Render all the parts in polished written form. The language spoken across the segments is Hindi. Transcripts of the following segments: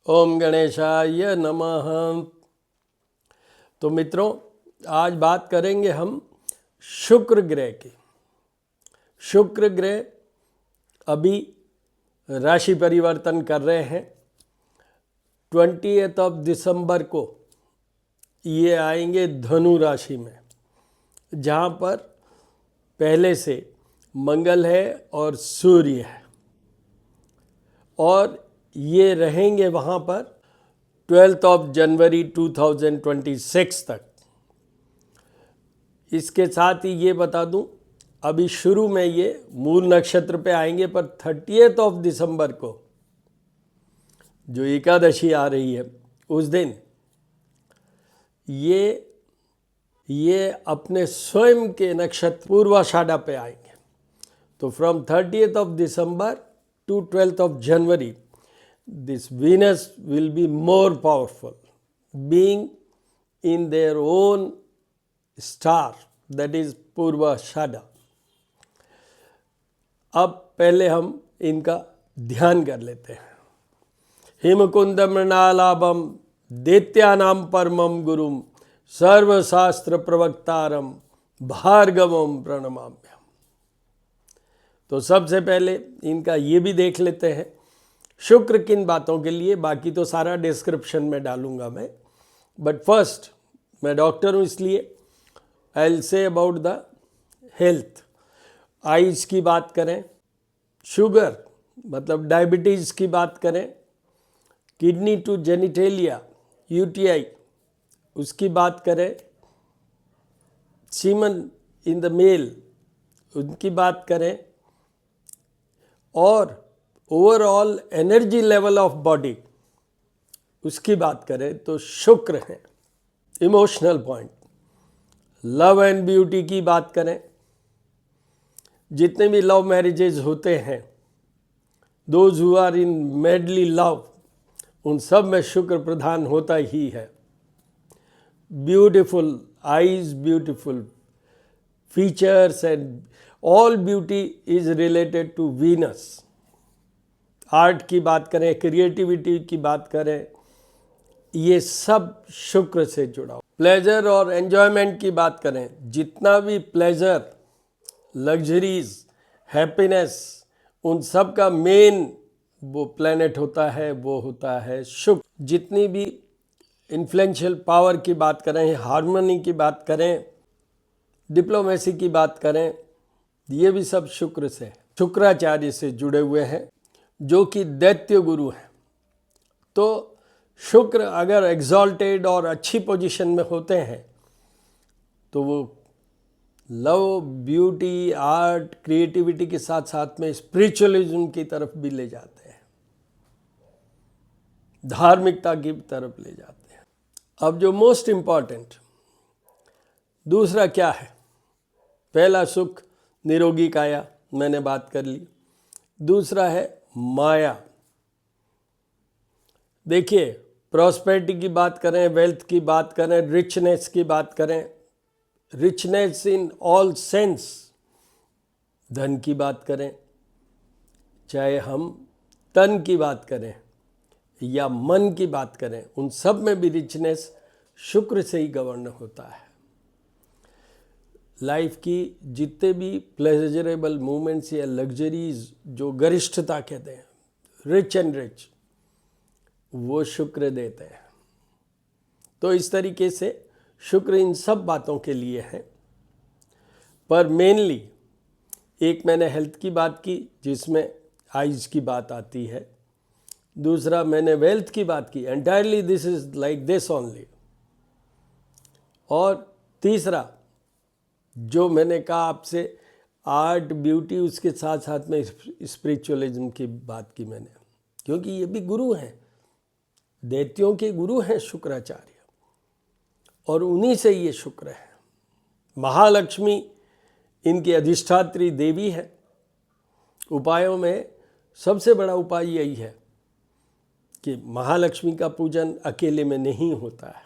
ओम गणेशाय नमः। तो मित्रों, आज बात करेंगे हम शुक्र ग्रह की। शुक्र ग्रह अभी राशि परिवर्तन कर रहे हैं। 20 दिसंबर को ये आएंगे धनु राशि में, जहाँ पर पहले से मंगल है और सूर्य है, और ये रहेंगे वहाँ पर 12 जनवरी 2026 तक। इसके साथ ही ये बता दूं, अभी शुरू में ये मूल नक्षत्र पे आएंगे, पर 30 दिसंबर को जो एकादशी आ रही है उस दिन ये अपने स्वयं के नक्षत्र पूर्वाषाढ़ा पे आएंगे। तो from 30 December to 12 January, this Venus will be more powerful, being in their own star, that is Purvashada. अब पहले हम इनका ध्यान कर लेते हैं। हिमकुंद मृणालाभम दैत्यानाम परमम गुरुम सर्वशास्त्र प्रवक्तारम भार्गवम प्रणमाम्यहम्। तो सबसे पहले इनका ये भी देख लेते हैं शुक्र किन बातों के लिए। बाकी तो सारा डिस्क्रिप्शन में डालूंगा मैं, बट फर्स्ट मैं डॉक्टर हूँ, इसलिए I will say about the health. Eyes की बात करें, शुगर मतलब डायबिटीज़ की बात करें, किडनी टू जेनिटेलिया यूटीआई उसकी बात करें, सीमन इन द मेल उनकी बात करें, और overall energy level of body उसकी बात करें तो शुक्र है। Emotional point, love and beauty की बात करें, जितने भी लव मैरिजेज होते हैं, those who are in madly love, उन सब में शुक्र प्रधान होता ही है। Beautiful eyes, beautiful features and all beauty is related to Venus. Art की बात करें, क्रिएटिविटी की बात करें, ये सब शुक्र से जुड़ा हो। प्लेजर और एन्जॉयमेंट की बात करें, जितना भी प्लेजर, लग्जरीज, हैप्पीनेस, उन सब का मेन वो प्लैनेट होता है, वो होता है शुक्र। जितनी भी इन्फ्लुएंशियल पावर की बात करें, हार्मनी की बात करें, डिप्लोमेसी की बात करें, ये भी सब शुक्र से, शुक्राचार्य से जुड़े हुए हैं, जो कि दैत्य गुरु हैं। तो शुक्र अगर एग्जॉल्टेड और अच्छी पोजीशन में होते हैं तो वो लव, ब्यूटी, आर्ट, क्रिएटिविटी के साथ साथ में स्पिरिचुअलिज्म की तरफ भी ले जाते हैं, धार्मिकता की तरफ ले जाते हैं। अब जो मोस्ट इम्पॉर्टेंट दूसरा क्या है, पहला सुख निरोगी काया, मैंने बात कर ली। दूसरा है माया। देखिए, प्रॉस्पेरिटी की बात करें, वेल्थ की बात करें, रिचनेस की बात करें, रिचनेस इन ऑल सेंस, धन की बात करें, चाहे हम तन की बात करें या मन की बात करें, उन सब में भी रिचनेस शुक्र से ही गवर्न होता है। लाइफ की जितने भी प्लेजरेबल मोमेंट्स या लग्जरीज, जो गरिष्ठता कहते हैं, रिच एंड रिच, वो शुक्र देते हैं। तो इस तरीके से शुक्र इन सब बातों के लिए है। पर मेनली एक मैंने हेल्थ की बात की, जिसमें आइज की बात आती है। दूसरा मैंने वेल्थ की बात की, entirely this is like this only. और तीसरा जो मैंने कहा आपसे, आर्ट, ब्यूटी, उसके साथ साथ में स्पिरिचुअलिज्म की बात की मैंने, क्योंकि ये भी गुरु हैं, दैत्यों के गुरु हैं शुक्राचार्य, और उन्हीं से ये शुक्र है। महालक्ष्मी इनकी अधिष्ठात्री देवी है। उपायों में सबसे बड़ा उपाय यही है कि महालक्ष्मी का पूजन अकेले में नहीं होता है।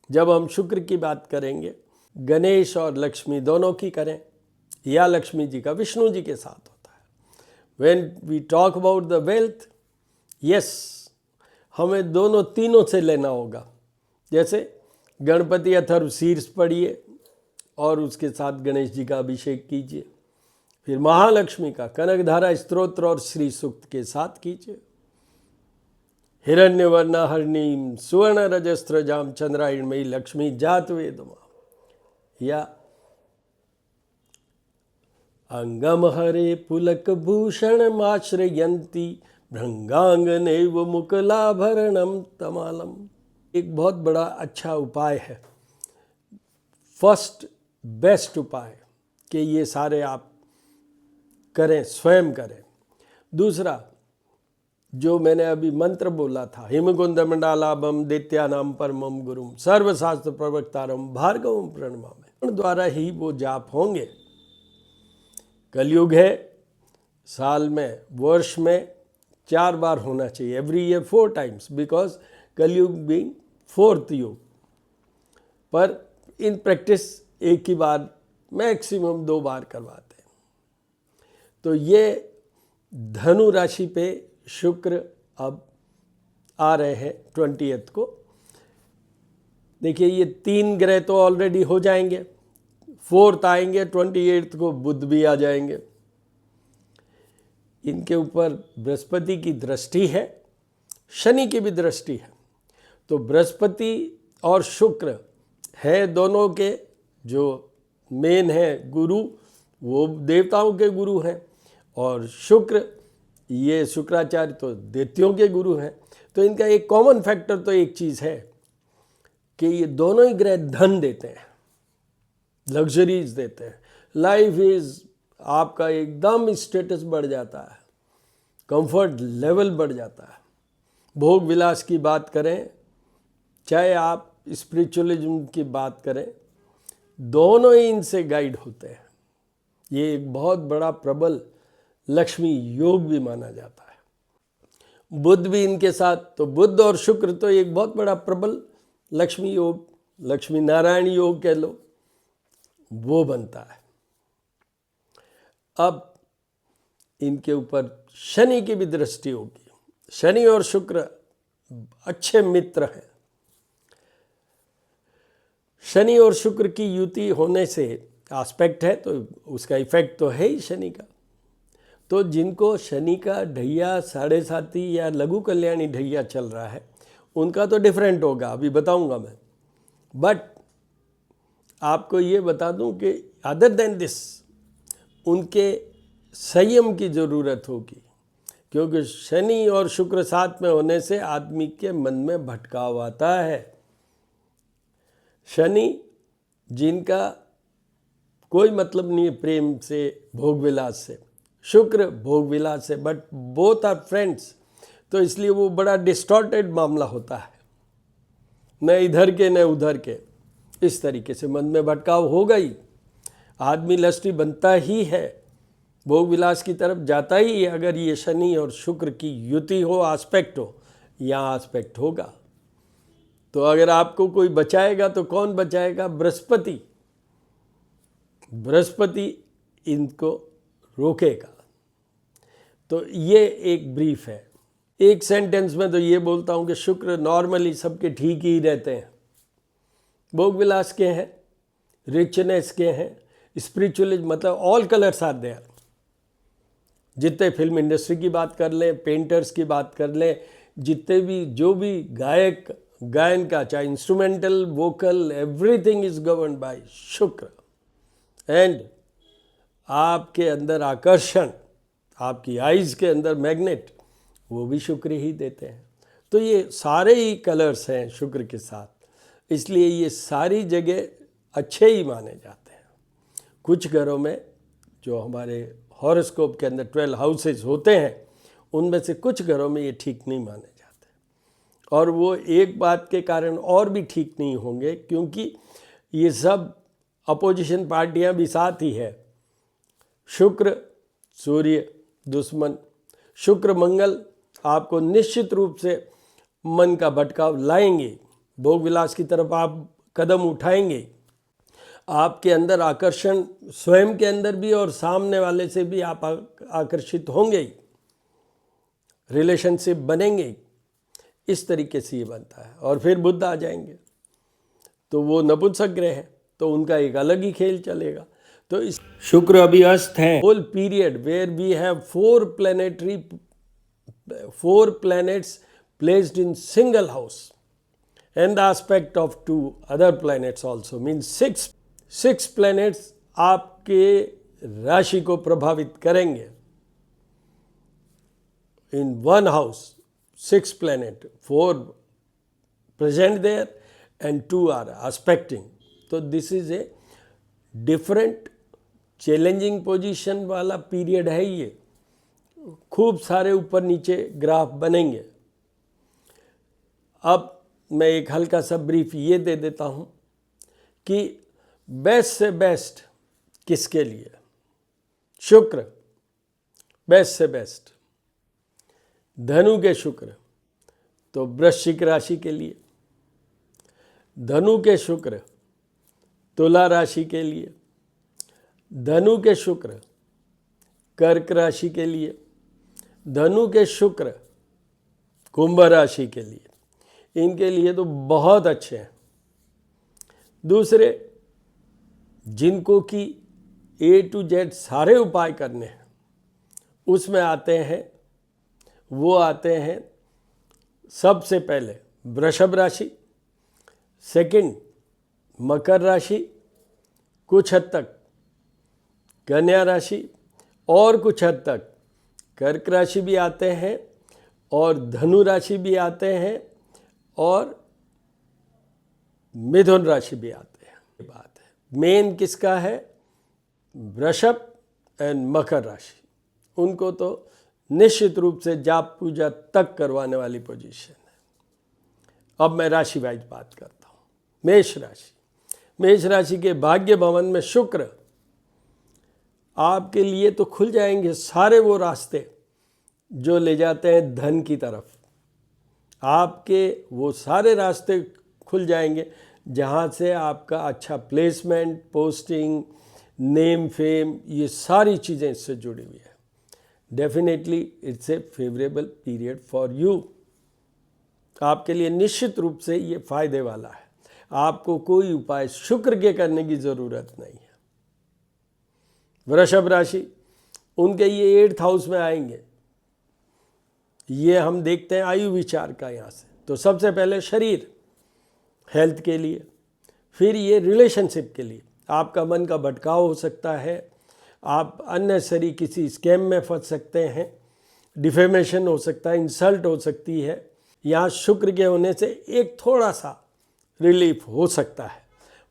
जब हम शुक्र की बात करेंगे, गणेश और लक्ष्मी दोनों की करें, या लक्ष्मी जी का विष्णु जी के साथ होता है। When we talk about the wealth, yes, हमें दोनों तीनों से लेना होगा। जैसे गणपति अथर्व शीर्ष पढ़िए और उसके साथ गणेश जी का अभिषेक कीजिए। फिर महालक्ष्मी का कनकधारा स्तोत्र और श्री सूक्त के साथ कीजिए। हिरण्यवर्णा हरिणीम सुवर्ण रजस्त्रजाम चंद्रायणमयी लक्ष्मी जात वेदमा, या अंगम हरे पुलक भूषण माश्रयंती भृंगांगनेव मुकलाभरणम तमालम। एक बहुत बड़ा अच्छा उपाय है, फर्स्ट बेस्ट उपाय कि ये सारे आप करें, स्वयं करें। दूसरा जो मैंने अभी मंत्र बोला था, हिमकुंद मंडालाभम दैत्यानाम परमम गुरुम सर्वशास्त्र प्रवक्तारम भार्गवम प्रणमामि, द्वारा ही वो जाप होंगे। कलयुग है, साल में वर्ष में 4 बार होना चाहिए, एवरी ईयर 4 टाइम्स, बिकॉज कलयुग बीइंग 4th युग। पर इन प्रैक्टिस एक ही बार, मैक्सिमम 2 बार करवाते हैं। तो ये धनु राशि पे शुक्र अब आ रहे हैं 20th को। देखिए ये 3 ग्रह तो ऑलरेडी हो जाएंगे, 4th आएंगे, 28th को बुध भी आ जाएंगे। इनके ऊपर बृहस्पति की दृष्टि है, शनि की भी दृष्टि है। तो बृहस्पति और शुक्र है दोनों के जो मेन है गुरु, वो देवताओं के गुरु हैं, और शुक्र ये शुक्राचार्य तो दैत्यों के गुरु हैं। तो इनका एक कॉमन फैक्टर तो एक चीज़ है कि ये दोनों ही ग्रह धन देते हैं, लग्जरीज देते हैं। लाइफ इज, आपका एकदम स्टेटस बढ़ जाता है, कंफर्ट लेवल बढ़ जाता है। भोग विलास की बात करें, चाहे आप स्पिरिचुअलिज्म की बात करें, दोनों ही इनसे गाइड होते हैं। ये एक बहुत बड़ा प्रबल लक्ष्मी योग भी माना जाता है। बुध भी इनके साथ, तो बुध और शुक्र तो एक बहुत बड़ा प्रबल लक्ष्मी योग, लक्ष्मी नारायण योग कह लो, वो बनता है। अब इनके ऊपर शनि की भी दृष्टि होगी। शनि और शुक्र अच्छे मित्र हैं। शनि और शुक्र की युति होने से एस्पेक्ट है, तो उसका इफेक्ट तो है ही शनि का। तो जिनको शनि का ढैया 7.5 या लघु कल्याणी ढैया चल रहा है, उनका तो डिफरेंट होगा, अभी बताऊंगा मैं। बट आपको ये बता दूं कि अदर देन दिस उनके संयम की ज़रूरत होगी, क्योंकि शनि और शुक्र साथ में होने से आदमी के मन में भटकाव आता है। शनि जिनका कोई मतलब नहीं है प्रेम से, भोग विलास से, शुक्र भोग विलास से, बट बोथ आर फ्रेंड्स, तो इसलिए वो बड़ा डिस्टॉर्टेड मामला होता है, न इधर के न उधर के। इस तरीके से मन में भटकाव होगा ही, आदमी लस्टी बनता ही है, भोग विलास की तरफ जाता ही है, अगर ये शनि और शुक्र की युति हो, एस्पेक्ट हो, यहाँ एस्पेक्ट होगा। तो अगर आपको कोई बचाएगा तो कौन बचाएगा? बृहस्पति। बृहस्पति इनको रोकेगा। तो ये एक ब्रीफ है। एक सेंटेंस में तो ये बोलता हूँ कि शुक्र नॉर्मली सबके ठीक ही रहते हैं, भोग विलास के हैं, रिचनेस के हैं, स्पिरिचुअलिज्म, मतलब ऑल कलर्स आर देयर। जितने फिल्म इंडस्ट्री की बात कर लें, पेंटर्स की बात कर लें, जितने भी जो भी गायक गायन का, चाहे instrumental, vocal, everything is govern by शुक्र। एंड आपके अंदर आकर्षण, आपकी आइज़ के अंदर मैग्नेट, वो भी शुक्र ही देते हैं। तो ये सारे ही कलर्स हैं शुक्र के साथ, इसलिए ये सारी जगह अच्छे ही माने जाते हैं। कुछ घरों में जो हमारे हॉरोस्कोप के अंदर 12 हाउसेस होते हैं, उनमें से कुछ घरों में ये ठीक नहीं माने जाते, और वो एक बात के कारण और भी ठीक नहीं होंगे, क्योंकि ये सब अपोजिशन पार्टियां भी साथ ही है। शुक्र सूर्य दुश्मन, शुक्र मंगल आपको निश्चित रूप से मन का भटकाव लाएंगे, भोग विलास की तरफ आप कदम उठाएंगे, आपके अंदर आकर्षण स्वयं के अंदर भी और सामने वाले से भी आप आकर्षित होंगे, रिलेशनशिप बनेंगे, इस तरीके से ये बनता है। और फिर बुध आ जाएंगे तो वो नपुंसक ग्रह है, तो उनका एक अलग ही खेल चलेगा। तो इस शुक्र अभी अस्त है, whole period where we have 4 planets placed in single house and the aspect of 2 other planets also means 6 planets आपके राशि को प्रभावित करेंगे। in one house 6 planet, 4 present there and 2 are aspecting. तो this is a different challenging position वाला पीरियड है ये, खूब सारे ऊपर नीचे ग्राफ बनेंगे। अब मैं एक हल्का सा ब्रीफ ये दे देता हूँ कि बेस्ट से बेस्ट किसके लिए, शुक्र बेस्ट से बेस्ट, धनु के शुक्र तो वृश्चिक राशि के लिए, धनु के शुक्र तुला राशि के लिए, धनु के शुक्र कर्क राशि के लिए, धनु के शुक्र कुंभ राशि के लिए, इनके लिए तो बहुत अच्छे हैं। दूसरे जिनको कि A to Z सारे उपाय करने हैं, उसमें आते हैं, वो आते हैं सबसे पहले वृषभ राशि, सेकंड मकर राशि, कुछ हद तक कन्या राशि और कुछ हद तक कर्क राशि भी आते हैं और धनु राशि भी आते हैं और मिथुन राशि भी आते हैं। ये बात है, मेन किसका है, वृषभ एंड मकर राशि, उनको तो निश्चित रूप से जाप पूजा तक करवाने वाली पोजीशन है। अब मैं राशि वाइज बात करता हूँ। मेष राशि, मेष राशि के भाग्य भवन में शुक्र, आपके लिए तो खुल जाएंगे सारे वो रास्ते जो ले जाते हैं धन की तरफ। आपके वो सारे रास्ते खुल जाएंगे जहाँ से आपका अच्छा प्लेसमेंट, पोस्टिंग, नेम, फेम, ये सारी चीज़ें इससे जुड़ी हुई है। Definitely it's a favourable period for you. आपके लिए निश्चित रूप से ये फायदे वाला है। आपको कोई उपाय शुक्र के करने की ज़रूरत नहीं है। वृषभ राशि, उनके ये 8th हाउस में आएंगे। ये हम देखते हैं आयु विचार का यहाँ से। तो सबसे पहले शरीर, हेल्थ के लिए, फिर ये रिलेशनशिप के लिए आपका मन का भटकाव हो सकता है, आप अननेसेसरी किसी स्कैम में फंस सकते हैं, डिफेमेशन हो सकता है, इंसल्ट हो सकती है। यहाँ शुक्र के होने से एक थोड़ा सा रिलीफ हो सकता है,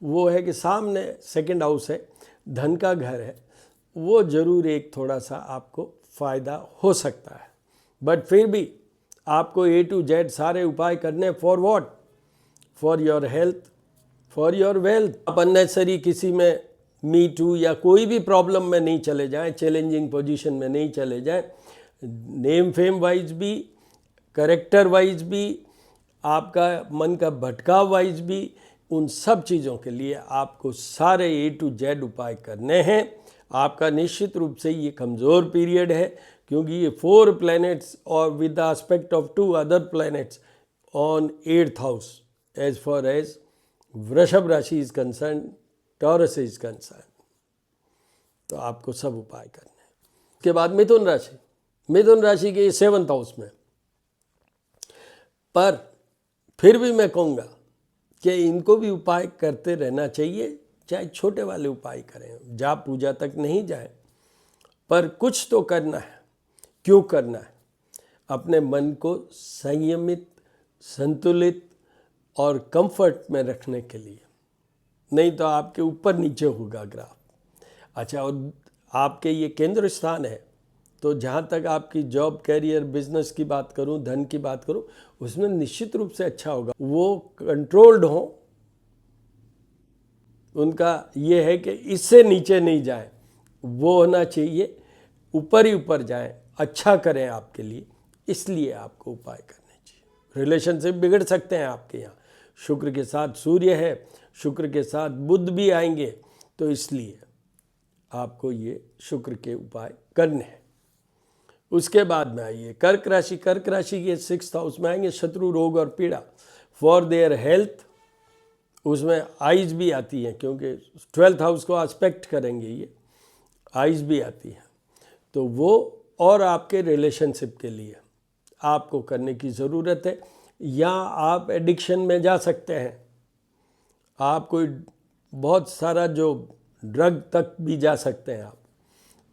वो है कि सामने सेकंड हाउस है, धन का घर है, वो ज़रूर एक थोड़ा सा आपको फ़ायदा हो सकता है। बट फिर भी आपको A to Z सारे उपाय करने for what, for your health, for your wealth. आप अननेसेसरी किसी में मी टू या कोई भी प्रॉब्लम में नहीं चले जाएं, चैलेंजिंग पोजीशन में नहीं चले जाएं। नेम फेम वाइज भी, करेक्टर वाइज भी, आपका मन का भटकाव वाइज भी, उन सब चीज़ों के लिए आपको सारे A to Z उपाय करने हैं। आपका निश्चित रूप से ये कमज़ोर पीरियड है क्योंकि ये 4 प्लैनेट्स और with the aspect of 2 other planets on 8th house as far as Vrishabh राशि is concern, Taurus is concern. तो आपको सब उपाय करने हैं। उसके बाद मिथुन राशि, मिथुन राशि के 7th हाउस में, पर फिर भी मैं कहूँगा कि इनको भी उपाय करते रहना चाहिए, चाहे छोटे वाले उपाय करें, जाप पूजा तक नहीं जाए, पर कुछ तो करना है। क्यों करना है? अपने मन को संयमित, संतुलित और कंफर्ट में रखने के लिए, नहीं तो आपके ऊपर नीचे होगा ग्राफ। अच्छा, और आपके ये केंद्र स्थान है, तो जहाँ तक आपकी जॉब, कैरियर, बिजनेस की बात करूँ, धन की बात करूँ, उसमें निश्चित रूप से अच्छा होगा। वो कंट्रोल्ड हो, उनका ये है कि इससे नीचे नहीं जाए, वो होना चाहिए, ऊपर ही ऊपर जाए, अच्छा करें आपके लिए, इसलिए आपको उपाय करने चाहिए। रिलेशनशिप बिगड़ सकते हैं आपके यहाँ, शुक्र के साथ सूर्य है, शुक्र के साथ बुध भी आएंगे, तो इसलिए आपको ये शुक्र के उपाय करने हैं। उसके बाद में आइए कर्क राशि। कर्क राशि के 6th हाउस में आएंगे शत्रु, रोग और पीड़ा, फॉर देयर हेल्थ। उसमें आइज भी आती हैं क्योंकि 12th हाउस को एस्पेक्ट करेंगे, ये आइज भी आती हैं। तो वो और आपके रिलेशनशिप के लिए आपको करने की ज़रूरत है, या आप एडिक्शन में जा सकते हैं। आप कोई बहुत सारा जो ड्रग तक भी जा सकते हैं आप,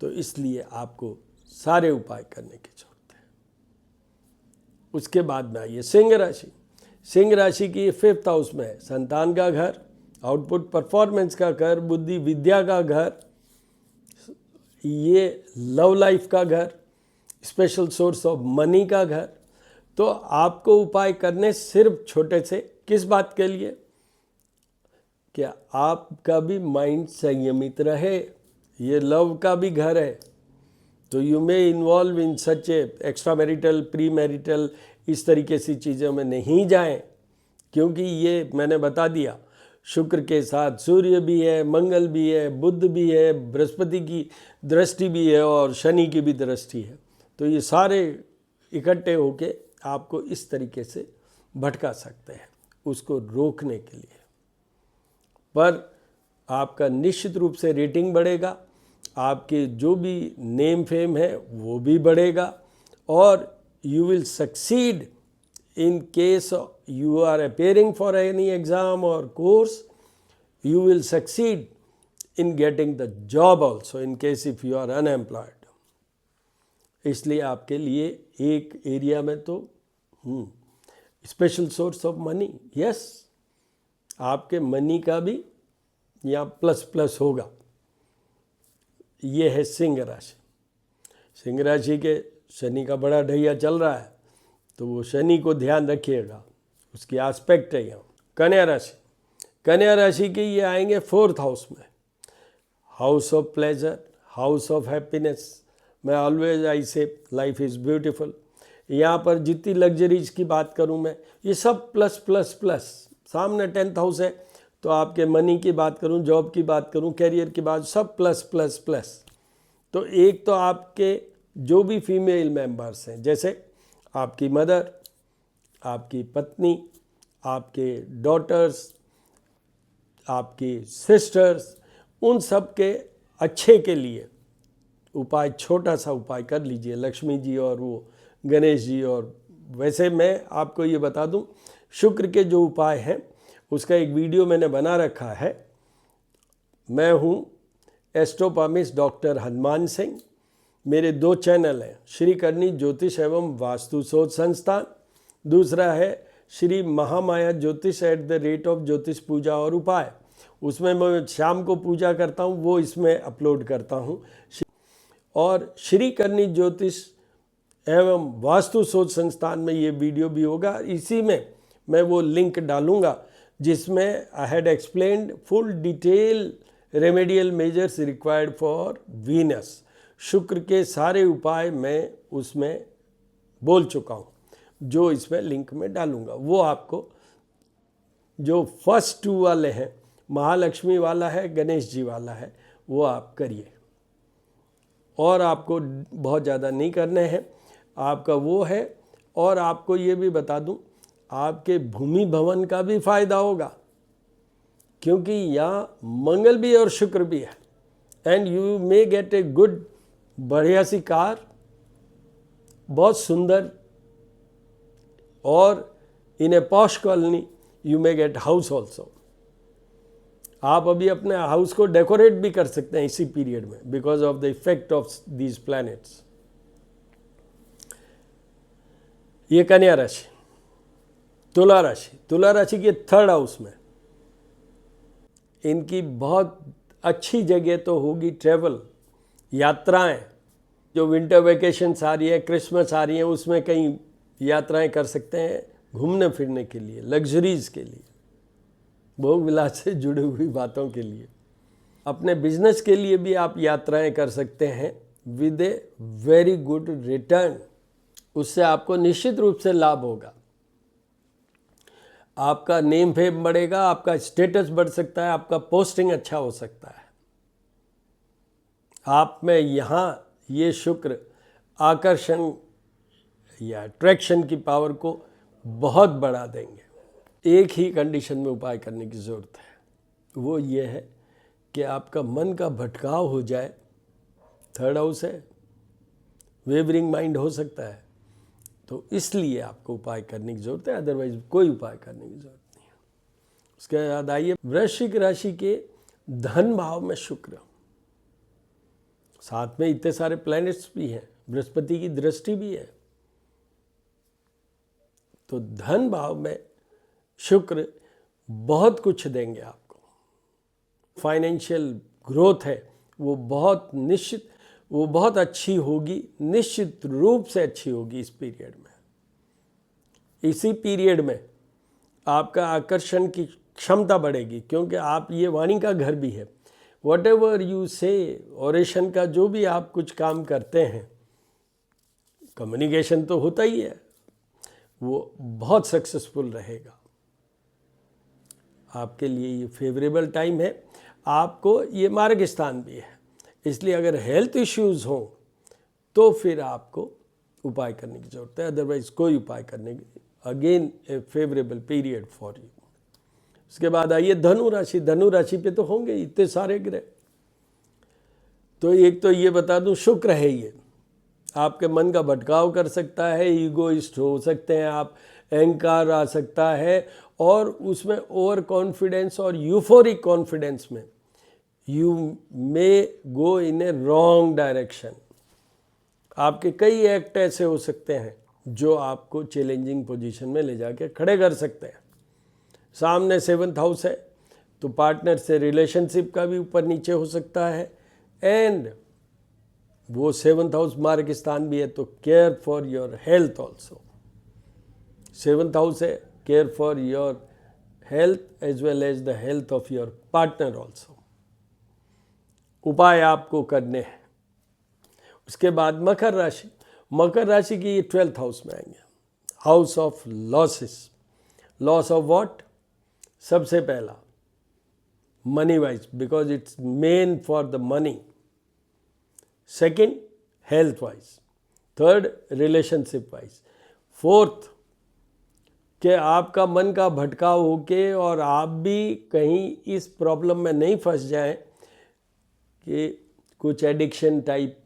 तो इसलिए आपको सारे उपाय करने की जरूरत है। उसके बाद में आइए सिंह राशि। सिंह राशि की 5th हाउस में है संतान का घर, आउटपुट परफॉर्मेंस का घर, बुद्धि विद्या का घर, ये लव लाइफ का घर, स्पेशल सोर्स ऑफ मनी का घर। तो आपको उपाय करने सिर्फ छोटे से, किस बात के लिए? क्या आपका भी माइंड संयमित रहे। ये लव का भी घर है, तो you may involve in such A extra marital, pre marital, इस तरीके से चीज़ों में नहीं जाएं, क्योंकि ये मैंने बता दिया शुक्र के साथ सूर्य भी है, मंगल भी है, बुध भी है, बृहस्पति की दृष्टि भी है और शनि की भी दृष्टि है। तो ये सारे इकट्ठे होके आपको इस तरीके से भटका सकते हैं, उसको रोकने के लिए। पर आपका निश्चित रूप से रेटिंग बढ़ेगा, आपके जो भी नेम फेम है वो भी बढ़ेगा, और you will succeed in case you are appearing for any exam or course, you will succeed in getting the job also in case if you are unemployed. इसलिए आपके लिए एक एरिया में तो special source of money, yes, आपके मनी का भी यहाँ प्लस प्लस होगा। ये है सिंह राशि। सिंह राशि के शनि का बड़ा ढैया चल रहा है, तो वो शनि को ध्यान रखिएगा, उसकी एस्पेक्ट है यहाँ। कन्या राशि। कन्या राशि के ये आएंगे 4th हाउस में, house of pleasure, house of happiness. मैं ऑलवेज आई से लाइफ इज़ ब्यूटीफुल। यहाँ पर जितनी लग्जरीज की बात करूँ मैं, ये सब प्लस प्लस प्लस। सामने 10th हाउस है, तो आपके मनी की बात करूँ, जॉब की बात करूँ, कैरियर की बात, सब प्लस प्लस प्लस। तो एक तो आपके जो भी फीमेल मेंबर्स हैं, जैसे आपकी मदर, आपकी पत्नी, आपके डॉटर्स, आपकी सिस्टर्स, उन सब के अच्छे के लिए उपाय, छोटा सा उपाय कर लीजिए, लक्ष्मी जी और वो गणेश जी। और वैसे मैं आपको ये बता दूं, शुक्र के जो उपाय हैं उसका एक वीडियो मैंने बना रखा है। मैं हूँ एस्ट्रोपामिस्ट डॉक्टर हनुमान सिंह। मेरे 2 चैनल हैं, श्री करनी ज्योतिष एवं वास्तु शोध संस्थान, दूसरा है श्री महामाया ज्योतिष @ ज्योतिष पूजा और उपाय। उसमें मैं शाम को पूजा करता हूँ, वो इसमें अपलोड करता हूँ। और श्री करनी ज्योतिष एवं वास्तु शोध संस्थान में ये वीडियो भी होगा। इसी में मैं वो लिंक डालूँगा जिसमें I had explained full detail remedial measures required for Venus. शुक्र के सारे उपाय मैं उसमें बोल चुका हूँ, जो इसमें लिंक में डालूँगा। वो आपको जो फर्स्ट 2 वाले हैं, महालक्ष्मी वाला है, गणेश जी वाला है, वो आप करिए। और आपको बहुत ज़्यादा नहीं करने हैं, आपका वो है। और आपको ये भी बता दूं, आपके भूमि भवन का भी फायदा होगा, क्योंकि यहाँ मंगल भी और शुक्र भी है। And you may get a good, बढ़िया सी कार, बहुत सुंदर, और in a posh colony you may get house also. आप अभी अपने हाउस को डेकोरेट भी कर सकते हैं इसी पीरियड में, because of the effect of these planets. ये कन्या राशि। तुला राशि। तुला राशि के 3rd हाउस में इनकी बहुत अच्छी जगह तो होगी ट्रेवल, यात्राएं। जो विंटर वेकेशंस आ रही है, क्रिसमस आ रही है, उसमें कहीं यात्राएं कर सकते हैं घूमने फिरने के लिए, लग्जरीज के लिए, भोग विलास से जुड़ी हुई बातों के लिए। अपने बिजनेस के लिए भी आप यात्राएं कर सकते हैं with a very good return. उससे आपको निश्चित रूप से लाभ होगा। आपका नेम फेम बढ़ेगा, आपका स्टेटस बढ़ सकता है, आपका पोस्टिंग अच्छा हो सकता है। आप में यहाँ ये शुक्र आकर्षण या अट्रैक्शन की पावर को बहुत बढ़ा देंगे। एक ही कंडीशन में उपाय करने की ज़रूरत है, वो ये है कि आपका मन का भटकाव हो जाए। थर्ड हाउस है, वेवरिंग माइंड हो सकता है, तो इसलिए आपको उपाय करने की ज़रूरत है, अदरवाइज कोई उपाय करने की ज़रूरत नहीं है। उसके बाद आइए वृश्चिक राशि के धन भाव में शुक्र, साथ में इतने सारे प्लैनेट्स भी हैं, बृहस्पति की दृष्टि भी है, तो धन भाव में शुक्र बहुत कुछ देंगे आपको। फाइनेंशियल ग्रोथ है वो बहुत निश्चित, वो बहुत अच्छी होगी, निश्चित रूप से अच्छी होगी इस पीरियड में। इसी पीरियड में आपका आकर्षण की क्षमता बढ़ेगी, क्योंकि आप, ये वाणी का घर भी है। वट एवर यू से, ओरेशन का जो भी आप कुछ काम करते हैं, कम्युनिकेशन तो होता ही है, वो बहुत सक्सेसफुल रहेगा। आपके लिए ये फेवरेबल टाइम है। आपको ये मार्ग स्थान भी है, इसलिए अगर हेल्थ इश्यूज हों तो फिर आपको उपाय करने की ज़रूरत है, अदरवाइज कोई उपाय करने की, again A favourable period for you. उसके बाद आइए धनु राशि। धनु राशि पे तो होंगे इतने सारे ग्रह, तो एक तो ये बता दूं, शुक्र है, ये आपके मन का भटकाव कर सकता है, ईगोइस्ट हो सकते हैं आप, अहंकार आ सकता है, और उसमें ओवर कॉन्फिडेंस और यूफोरिक कॉन्फिडेंस में you may go in A wrong direction. आपके कई एक्ट ऐसे हो सकते हैं जो आपको चैलेंजिंग पोजीशन में ले जाके खड़े कर सकते हैं। सामने 7th हाउस है, तो पार्टनर से रिलेशनशिप का भी ऊपर नीचे हो सकता है, एंड वो 7th हाउस मार्ग स्थान भी है, तो care for your health also. 7th house है, care for your health as well as the health of your partner also. उपाय आपको करने हैं। उसके बाद मकर राशि। मकर राशि की ये 12th हाउस में आएंगे, house of losses. Loss of what? सबसे पहला money wise, because it's main for the money. Second health wise, third relationship wise, fourth कि आपका मन का भटकाव होके और आप भी कहीं इस प्रॉब्लम में नहीं फंस जाएं कि कुछ एडिक्शन टाइप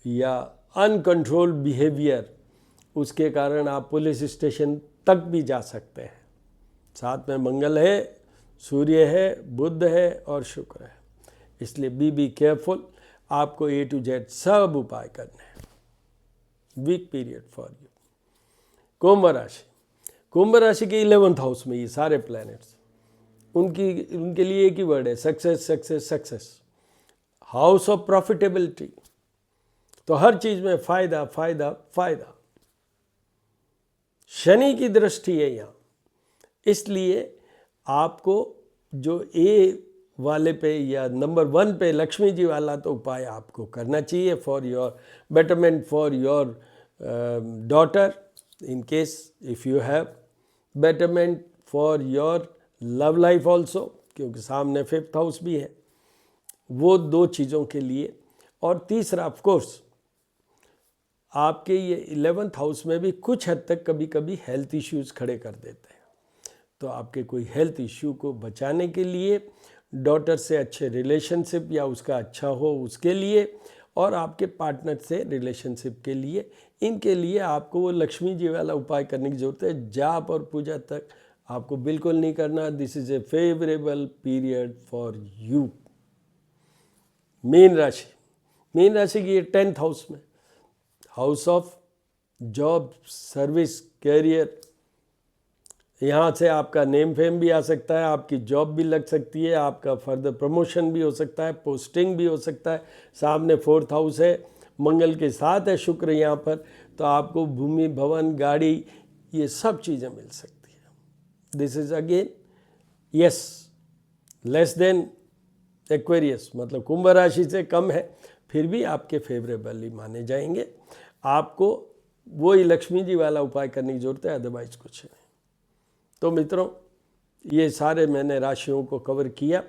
या अनकंट्रोल्ड बिहेवियर, उसके कारण आप पुलिस स्टेशन तक भी जा सकते हैं। साथ में मंगल है, सूर्य है, बुध है और शुक्र है, इसलिए बी केयरफुल। आपको A to Z सब उपाय करने हैं। Weak period for you. कुंभ राशि। कुंभ राशि के 11th हाउस में ये सारे प्लैनेट्स, उनके लिए एक ही वर्ड है, success success success. House of profitability, तो हर चीज में फायदा फायदा फायदा। शनि की दृष्टि है यहाँ, इसलिए आपको जो ए वाले पे या नंबर 1 पे लक्ष्मी जी वाला तो उपाय आपको करना चाहिए for your betterment, for your daughter, in case if you have, betterment for your love life also, क्योंकि सामने 5th हाउस भी है, वो 2 चीज़ों के लिए। और तीसरा ऑफ कोर्स आपके ये 11th हाउस में भी कुछ हद तक कभी कभी हेल्थ इश्यूज खड़े कर देते हैं, तो आपके कोई हेल्थ इश्यू को बचाने के लिए, डॉटर से अच्छे रिलेशनशिप या उसका अच्छा हो उसके लिए, और आपके पार्टनर से रिलेशनशिप के लिए, इनके लिए आपको वो लक्ष्मी जी वाला उपाय करने की ज़रूरत है। जाप और पूजा तक आपको बिल्कुल नहीं करना। This is a favourable period for you. Meen राशि। मीन राशि की ये 10th हाउस में, house of job, service, career. यहाँ से आपका नेम फेम भी आ सकता है, आपकी जॉब भी लग सकती है, आपका फर्दर प्रमोशन भी हो सकता है, पोस्टिंग भी हो सकता है। सामने 4th हाउस है, मंगल के साथ है शुक्र यहाँ पर, तो आपको भूमि, भवन, गाड़ी, ये सब चीज़ें मिल सकती है। This is again yes less than Aquarius, मतलब कुंभ राशि से कम है, फिर भी आपके फेवरेबली माने जाएंगे। आपको वही लक्ष्मी जी वाला उपाय करने की जरूरत है, अदरवाइज कुछ नहीं। तो मित्रों, ये सारे मैंने राशियों को कवर किया।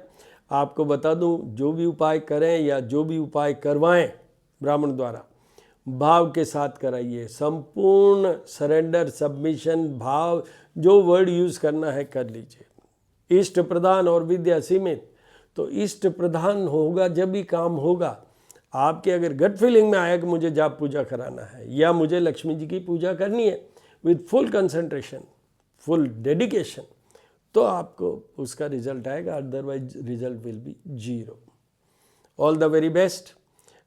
आपको बता दूं, जो भी उपाय करें या जो भी उपाय करवाएं ब्राह्मण द्वारा, भाव के साथ कराइए, संपूर्ण सरेंडर, सबमिशन, भाव, जो वर्ड यूज़ करना है कर लीजिए। इष्ट प्रधान और विद्या सीमित, तो इष्ट प्रधान होगा जब भी काम होगा। आपके अगर गट फीलिंग में आया कि मुझे जाप पूजा कराना है या मुझे लक्ष्मी जी की पूजा करनी है with full concentration, full dedication, तो आपको उसका रिजल्ट आएगा, otherwise result will be 0। All the very best.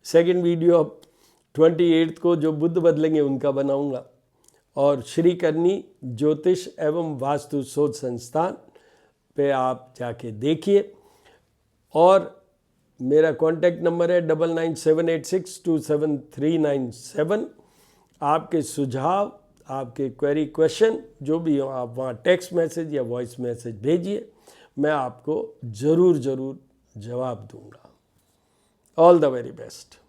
Second video 28 को जो बुद्ध बदलेंगे उनका बनाऊंगा, और श्री करनी ज्योतिष एवं वास्तु शोध संस्थान पे आप जाके देखिए। और मेरा कॉन्टैक्ट नंबर है 9978627397। आपके सुझाव, आपके क्वेरी, क्वेश्चन जो भी हो, आप वहाँ टेक्स्ट मैसेज या वॉइस मैसेज भेजिए, मैं आपको ज़रूर जवाब दूंगा। All the very best.